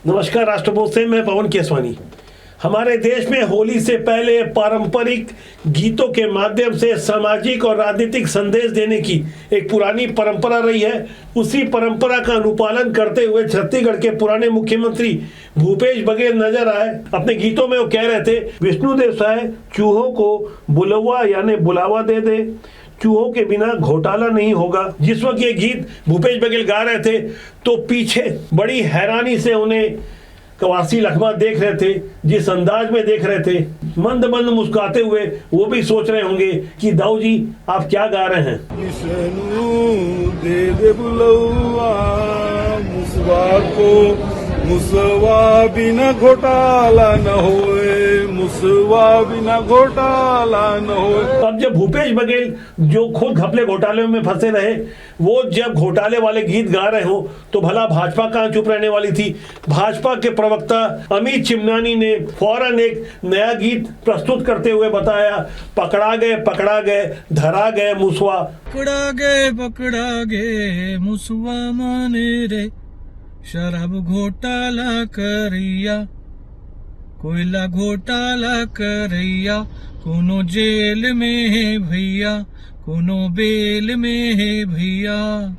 नमस्कार। राष्ट्रभोज से मैं पवन केसवानी। हमारे देश में होली से पहले पारंपरिक गीतों के माध्यम से सामाजिक और राजनीतिक संदेश देने की एक पुरानी परंपरा रही है। उसी परंपरा का अनुपालन करते हुए छत्तीसगढ़ के पुराने मुख्यमंत्री भूपेश बघेल नजर आए। अपने गीतों में वो कह रहे थे, विष्णु देसाई चूहों को बुलवा यानी बुलावा दे दे, चूहों के बिना घोटाला नहीं होगा। जिस वक्त ये गीत भूपेश बघेल गा रहे थे तो पीछे बड़ी हैरानी से उन्हें कवासी लखमा देख रहे थे। जिस अंदाज में देख रहे थे, मंद मंद मुस्कुराते हुए वो भी सोच रहे होंगे कि दाऊ जी आप क्या गा रहे हैं। विष्णु दे दे बुलवा मुसवा को, मुसवा बिना घोटाला न होए, मुसवा बिना घोटाला न होए। अब जब भूपेश बघेल जो खुद घपले घोटाले में फंसे रहे, वो जब घोटाले वाले गीत गा रहे हो तो भला भाजपा कहाँ चुप रहने वाली थी। भाजपा के प्रवक्ता अमित चिमनानी ने फौरन एक नया गीत प्रस्तुत करते हुए बताया, पकड़ा गए धरा गए मुसवा। पकड़ा गए मुसवा माने रे, शराब घोटाला करिया, कोयला घोटाला करैया, कोनो जेल में है भैया, कोनो बेल में है भैया।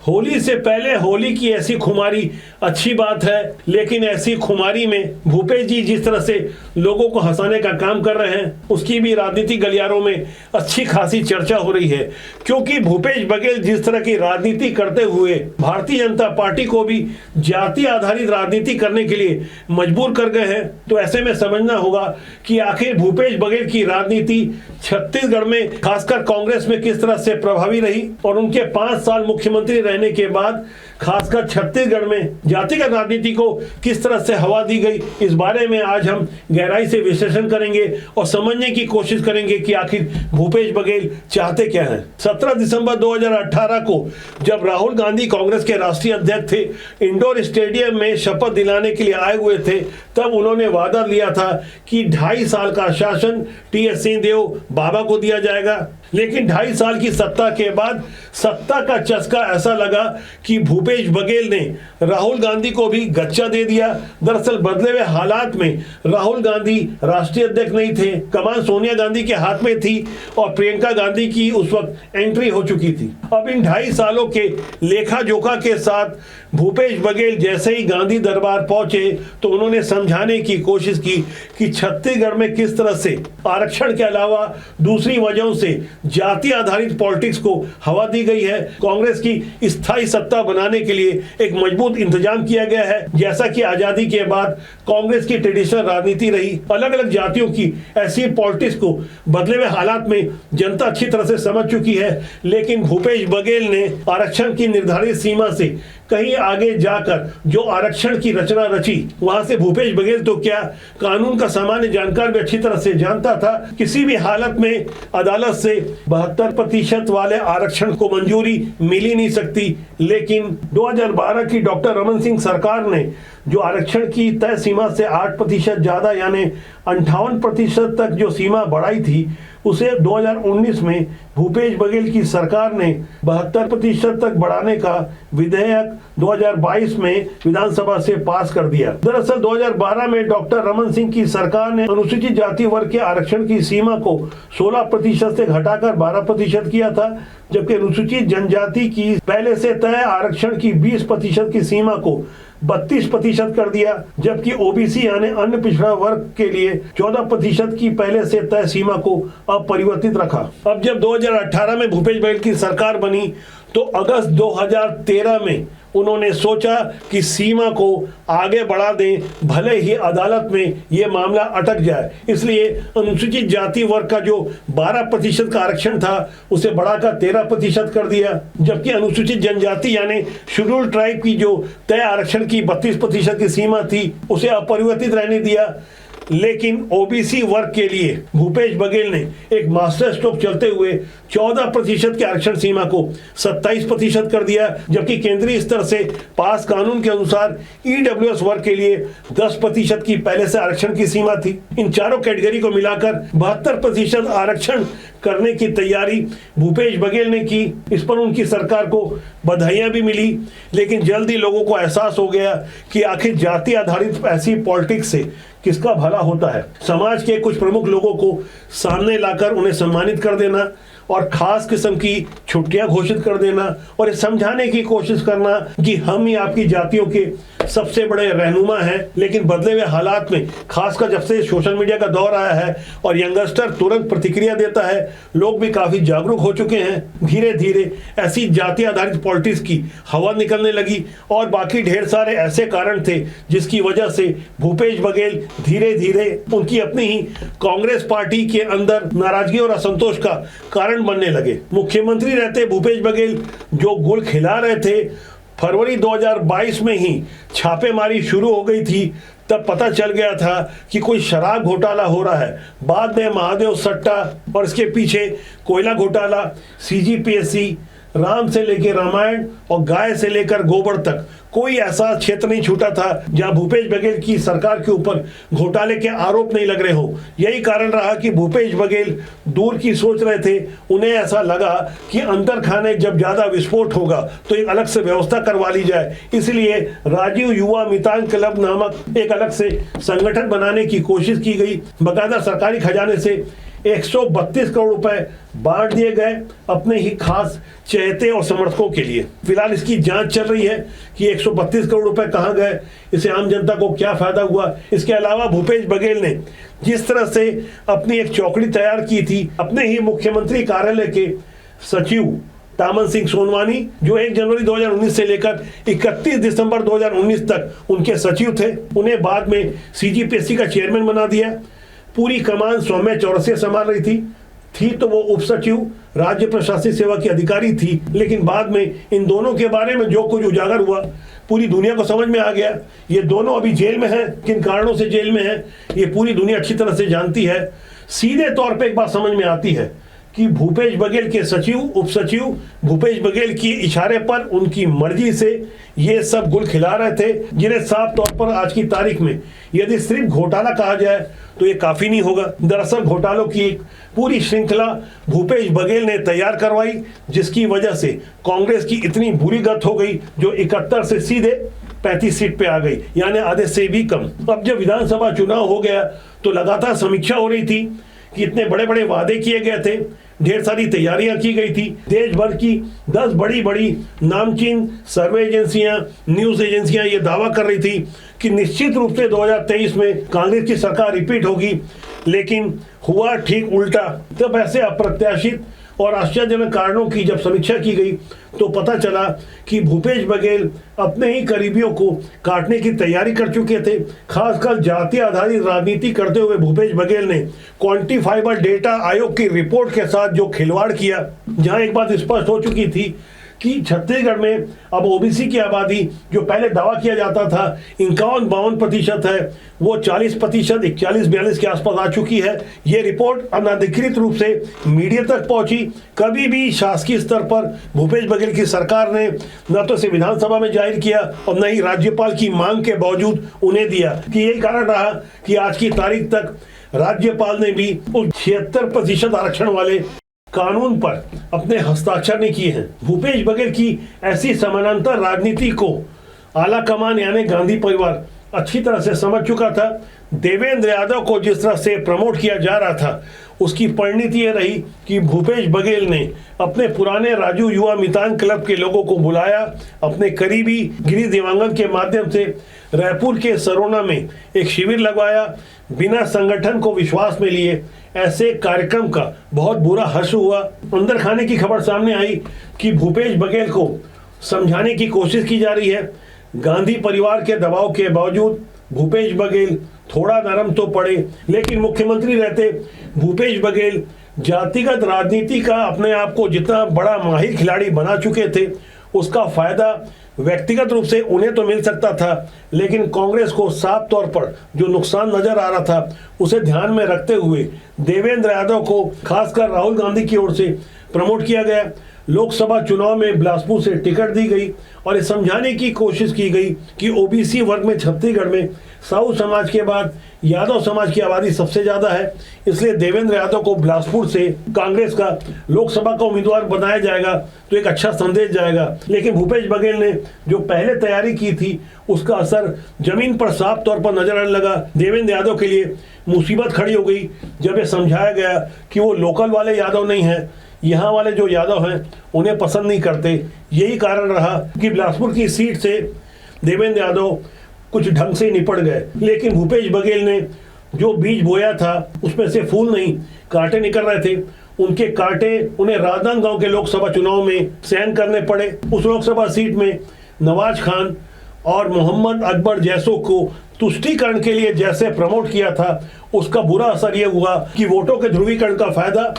होली से पहले होली की ऐसी खुमारी अच्छी बात है, लेकिन ऐसी खुमारी में भूपेश जी जिस तरह से लोगों को हंसाने का काम कर रहे हैं, उसकी भी राजनीतिक गलियारों में अच्छी खासी चर्चा हो रही है। क्योंकि भूपेश बघेल जिस तरह की राजनीति करते हुए भारतीय जनता पार्टी को भी जाति आधारित राजनीति करने के लिए मजबूर कर गए हैं, तो ऐसे में समझना होगा कि आखिर भूपेश बघेल की राजनीति छत्तीसगढ़ में खासकर कांग्रेस में किस तरह से प्रभावी रही और उनके 5 साल मुख्यमंत्री रहने के बाद खासकर छत्तीसगढ़ में जातिगत राजनीति को किस तरह से हवा दी गई। इस बारे में आज हम गहराई से विश्लेषण करेंगे और समझने की कोशिश करेंगे कि आखिर भूपेश बघेल चाहते क्या हैं। 17 दिसंबर 2018 को जब राहुल गांधी कांग्रेस के राष्ट्रीय अध्यक्ष थे, इंडोर स्टेडियम में शपथ दिलाने के लिए आए हुए थे, तब उन्होंने वादा लिया था कि 2.5 साल का शासन टी.एस. सिंहदेव बाबा को दिया जाएगा। लेकिन 2.5 साल की सत्ता के बाद सत्ता का चस्का ऐसा लगा कि भूपेश बघेल ने राहुल गांधी को भी गच्चा दे दिया। दरअसल बदले हुए हालात में राहुल गांधी राष्ट्रीय अध्यक्ष नहीं थे, कमान सोनिया गांधी के हाथ में थी और प्रियंका गांधी की उस वक्त एंट्री हो चुकी थी। अब इन 2.5 सालों के लेखा जोखा के साथ भूपेश बघेल जैसे ही गांधी दरबार पहुंचे तो उन्होंने समझाने की कोशिश की कि छत्तीसगढ़ में किस तरह से आरक्षण के अलावा दूसरी वजहों से जाति आधारित पॉलिटिक्स को हवा दी गई है। कांग्रेस की स्थायी सत्ता बनाने के लिए एक मजबूत इंतजाम किया गया है। जैसा कि आजादी के बाद कांग्रेस की ट्रेडिशनल राजनीति रही, अलग अलग जातियों की ऐसी पॉलिटिक्स को बदले हुए हालात में जनता अच्छी तरह से समझ चुकी है। लेकिन भूपेश बघेल ने आरक्षण की निर्धारित सीमा से कहीं आगे जाकर जो आरक्षण की रचना रची, वहां से भूपेश बघेल तो क्या, कानून का सामान्य जानकार भी अच्छी तरह से जानता था किसी भी हालत में अदालत से 72% वाले आरक्षण को मंजूरी मिल ही नहीं सकती। लेकिन 2012 की डॉक्टर रमन सिंह सरकार ने जो आरक्षण की तय सीमा से 8% ज्यादा यानी 58% तक जो सीमा बढ़ाई थी, उसे 2019 में भूपेश बघेल की सरकार ने 72% तक बढ़ाने का विधेयक 2022 में विधानसभा से पास कर दिया। दरअसल 2012 में डॉक्टर रमन सिंह की सरकार ने अनुसूचित जाति वर्ग के आरक्षण की सीमा को 16% से घटाकर 12% किया था, जबकि अनुसूचित जनजाति की पहले से तय आरक्षण की 20% की सीमा को 32% कर दिया, जबकि ओबीसी यानी अन्य पिछड़ा वर्ग के लिए 14% की पहले से तय सीमा को अपरिवर्तित रखा। अब जब 2018 में भूपेश बघेल की सरकार बनी तो अगस्त 2013 में उन्होंने सोचा कि सीमा को आगे बढ़ा दें, भले ही अदालत में यह मामला अटक जाए। इसलिए अनुसूचित जाति वर्ग का जो 12% का आरक्षण था उसे बढ़ाकर 13% कर दिया, जबकि अनुसूचित जनजाति यानी शेड्यूल्ड ट्राइब की जो तय आरक्षण की 32% की सीमा थी उसे अपरिवर्तित रहने दिया। लेकिन ओबीसी वर्ग के लिए भूपेश बघेल ने एक मास्टर स्ट्रोक चलते हुए 14% की आरक्षण सीमा को 27% कर दिया, जबकि केंद्रीय स्तर से पास कानून के अनुसार ईडब्ल्यूएस वर्ग के लिए 10% की पहले से आरक्षण की सीमा थी। इन चारों कैटेगरी को मिलाकर 72% आरक्षण करने की तैयारी भूपेश बघेल ने की। इस पर उनकी सरकार को बधाइयां भी मिली, लेकिन जल्द ही लोगों को एहसास हो गया कि आखिर जाति आधारित ऐसी पॉलिटिक्स से किसका भला होता है। समाज के कुछ प्रमुख लोगों को सामने लाकर उन्हें सम्मानित कर देना और खास किस्म की छुट्टियां घोषित कर देना और ये समझाने की कोशिश करना कि हम ही आपकी जातियों के सबसे बड़े रहनुमा हैं, लेकिन बदले हुए हालात में खासकर जब से सोशल मीडिया का दौर आया है और यंगस्टर तुरंत प्रतिक्रिया देता है, लोग भी काफी जागरूक हो चुके हैं। धीरे धीरे ऐसी जाति आधारित पॉलिटिक्स की हवा निकलने लगी और बाकी ढेर सारे ऐसे कारण थे जिसकी वजह से भूपेश बघेल धीरे धीरे उनकी अपनी ही कांग्रेस पार्टी के अंदर नाराजगी और असंतोष का कारण बनने लगे। मुख्यमंत्री रहते भूपेश बघेल जो गुल खिला रहे थे, फरवरी 2022 में ही छापेमारी शुरू हो गई थी। तब पता चल गया था कि कोई शराब घोटाला हो रहा है। बाद में महादेव सट्टा और इसके पीछे कोयला घोटाला, सीजीपीएससी, राम से लेकर रामायण और गाय से लेकर गोबर तक कोई ऐसा क्षेत्र नहीं छूटा था जहां भूपेश बघेल की सरकार के ऊपर घोटाले के आरोप नहीं लग रहे हो। यही कारण रहा कि भूपेश बघेल दूर की सोच रहे थे। उन्हें ऐसा लगा कि अंदर खाने जब ज्यादा विस्फोट होगा तो एक अलग से व्यवस्था करवा ली जाए, इसलिए राजीव युवा मितान क्लब नामक एक अलग से संगठन बनाने की कोशिश की गई। बकायदा सरकारी खजाने से 132 करोड़ रुपए बांट दिए गए अपने ही खास चहेते और समर्थकों के लिए। फिलहाल इसकी जांच चल रही है कि 132 करोड़ रुपए कहां गए, इससे आम जनता को क्या फायदा हुआ। इसके अलावा भूपेश बघेल ने जिस तरह से अपनी एक चौकड़ी तैयार की थी, अपने ही मुख्यमंत्री कार्यालय के सचिव तामन सिंह सोनवानी जो 1 जनवरी 2019 से लेकर 31 दिसंबर 2019 तक उनके सचिव थे, उन्हें बाद में सीजीपीएससी का चेयरमैन बना दिया। पूरी कमान सौम्या चौरसिया संभाल रही थी तो वो उप सचिव राज्य प्रशासनिक सेवा की अधिकारी थी, लेकिन बाद में इन दोनों के बारे में जो कुछ उजागर हुआ पूरी दुनिया को समझ में आ गया। ये दोनों अभी जेल में हैं, किन कारणों से जेल में हैं ये पूरी दुनिया अच्छी तरह से जानती है। सीधे तौर पे एक बात समझ में आती है कि भूपेश बघेल के सचिव उप सचिव भूपेश बघेल की इशारे पर उनकी मर्जी से ये सब गुल खिला रहे थे, जिन्हें साफ तौर पर आज की तारीख में यदि सिर्फ घोटाला कहा जाए तो ये काफी नहीं होगा। दरअसल घोटालों की एक पूरी श्रृंखला भूपेश बघेल ने तैयार करवाई, जिसकी वजह से कांग्रेस की इतनी बुरी गत हो गई जो 71 से सीधे 35 सीट पे आ गई, यानी आधे से भी कम। अब जब विधानसभा चुनाव हो गया तो लगातार समीक्षा हो रही थी कि इतने बड़े बड़े वादे किए गए थे, ढेर सारी तैयारियां की गई थी। देश भर की 10 बड़ी बड़ी नामचीन सर्वे एजेंसियां, न्यूज एजेंसियां ये दावा कर रही थी कि निश्चित रूप से 2023 में कांग्रेस की सरकार रिपीट होगी, लेकिन हुआ ठीक उल्टा। तब ऐसे अप्रत्याशित और आश्चर्यजनक कारणों की जब समीक्षा की गई तो पता चला कि भूपेश बघेल अपने ही करीबियों को काटने की तैयारी कर चुके थे। खासकर जाति आधारित राजनीति करते हुए भूपेश बघेल ने क्वांटिफाइबल डेटा आयोग की रिपोर्ट के साथ जो खिलवाड़ किया, जहां एक बात स्पष्ट हो चुकी थी कि छत्तीसगढ़ में अब ओबीसी की आबादी जो पहले दावा किया जाता था 51-52% है, वो 40%, 41-42 के आसपास आ चुकी है। ये रिपोर्ट अनधिकृत रूप से मीडिया तक पहुंची। कभी भी शासकीय स्तर पर भूपेश बघेल की सरकार ने न तो इसे विधानसभा में जाहिर किया और न ही राज्यपाल की मांग के बावजूद उन्हें दिया। कि यही कारण रहा कि आज की तारीख तक राज्यपाल ने भी उस 76% आरक्षण वाले कानून पर अपने हस्ताक्षर नहीं किए हैं। भूपेश बघेल की ऐसी समानांतर राजनीति को आला कमान यानी गांधी परिवार अच्छी तरह से समझ चुका था। देवेंद्र यादव को जिस तरह से प्रमोट किया जा रहा था उसकी परिणति यह रही कि भूपेश बघेल ने अपने पुराने राजू युवा मितान क्लब के लोगों को बुलाया, अपने करीबी गिरीश देवांगन के माध्यम से रायपुर के सरोना में एक शिविर लगवाया, बिना संगठन को विश्वास में लिए। ऐसे कार्यक्रम का बहुत बुरा हर्ष हुआ। अंदर खाने की खबर सामने आई कि भूपेश बघेल को समझाने की कोशिश की जा रही है। गांधी परिवार के दबाव के बावजूद भूपेश बघेल थोड़ा नरम तो पड़े, लेकिन मुख्यमंत्री रहते भूपेश बघेल जातिगत राजनीति का अपने आप को जितना बड़ा माहिर खिलाड़ी बना चुके थे, उसका फायदा व्यक्तिगत रूप से उन्हें तो मिल सकता था, लेकिन कांग्रेस को साफ तौर पर जो नुकसान नजर आ रहा था उसे ध्यान में रखते हुए देवेंद्र यादव को खासकर राहुल गांधी की ओर से प्रमोट किया गया। लोकसभा चुनाव में बिलासपुर से टिकट दी गई और ये समझाने की कोशिश की गई कि ओबीसी वर्ग में छत्तीसगढ़ में साहू समाज के बाद यादव समाज की आबादी सबसे ज्यादा है, इसलिए देवेंद्र यादव को बिलासपुर से कांग्रेस का लोकसभा का उम्मीदवार बनाया जाएगा तो एक अच्छा संदेश जाएगा। लेकिन भूपेश बघेल ने जो पहले तैयारी की थी उसका असर जमीन पर साफ तौर पर नजर आने लगा। देवेंद्र यादव के लिए मुसीबत खड़ी हो गई जब ये समझाया गया कि वो लोकल वाले यादव नहीं हैं, यहाँ वाले जो यादव हैं उन्हें पसंद नहीं करते। यही कारण रहा कि बिलासपुर की सीट से देवेंद्र यादव कुछ ढंग से निपट गए। लेकिन भूपेश बघेल ने जो बीज बोया था उसमें से फूल नहीं कांटे निकल रहे थे। उनके कांटे उन्हें राजनांदगांव के लोकसभा चुनाव में सहन करने पड़े। उस लोकसभा सीट में नवाज खान और मोहम्मद अकबर जैसों को तुष्टीकरण के लिए जैसे प्रमोट किया था उसका बुरा असर यह हुआ कि वोटों के ध्रुवीकरण का फायदा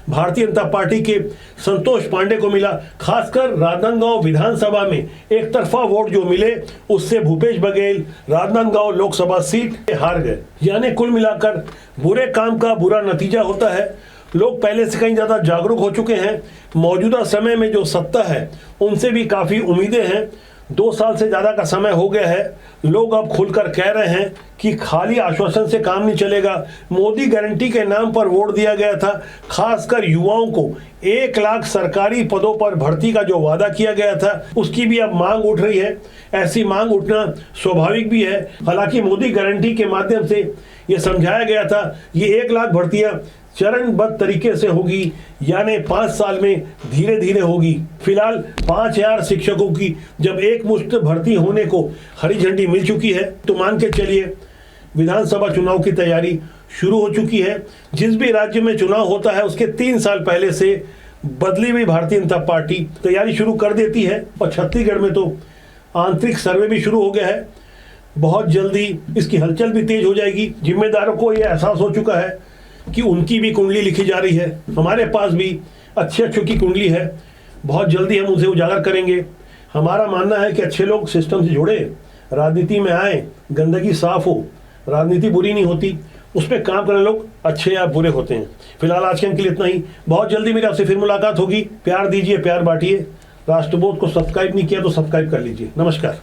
भारतीय जनता पार्टी के संतोष पांडे को मिला। खासकर राजनांदगांव विधानसभा में एक तरफा वोट जो मिले उससे भूपेश बघेल राजनांदगांव लोकसभा सीट हार गए। यानी कुल मिलाकर बुरे काम का बुरा नतीजा होता है। लोग पहले से कहीं ज्यादा जागरूक हो चुके हैं। मौजूदा समय में जो सत्ता है उनसे भी काफी उम्मीदें हैं। 2 साल से ज्यादा का समय हो गया है। लोग अब खुलकर कह रहे हैं कि खाली आश्वासन से काम नहीं चलेगा। मोदी गारंटी के नाम पर वोट दिया गया था। खासकर युवाओं को 1 लाख सरकारी पदों पर भर्ती का जो वादा किया गया था उसकी भी अब मांग उठ रही है। ऐसी मांग उठना स्वाभाविक भी है। हालांकि मोदी गारंटी के माध्यम से यह समझाया गया था ये 1 लाख भर्तियां चरणबद्ध तरीके से होगी, यानी 5 साल में धीरे धीरे होगी। फिलहाल 5000 शिक्षकों की जब एक मुश्त भर्ती होने को हरी झंडी मिल चुकी है तो मान के चलिए विधानसभा चुनाव की तैयारी शुरू हो चुकी है। जिस भी राज्य में चुनाव होता है उसके 3 साल पहले से बदली हुई भारतीय जनता पार्टी तैयारी शुरू कर देती है और छत्तीसगढ़ में तो आंतरिक सर्वे भी शुरू हो गया है। बहुत जल्दी इसकी हलचल भी तेज हो जाएगी। जिम्मेदारों को यह एहसास हो चुका है कि उनकी भी कुंडली लिखी जा रही है। हमारे पास भी अच्छे की कुंडली है, बहुत जल्दी हम उसे उजागर करेंगे। हमारा मानना है कि अच्छे लोग सिस्टम से जुड़े, राजनीति में आए, गंदगी साफ हो। राजनीति बुरी नहीं होती, उस पर काम करने लोग अच्छे या बुरे होते हैं। फिलहाल आज के लिए इतना ही। बहुत जल्दी मेरी आपसे फिर मुलाकात होगी। प्यार दीजिए, प्यार बांटिए। राष्ट्रबोध को सब्सक्राइब नहीं किया तो सब्सक्राइब कर लीजिए। नमस्कार।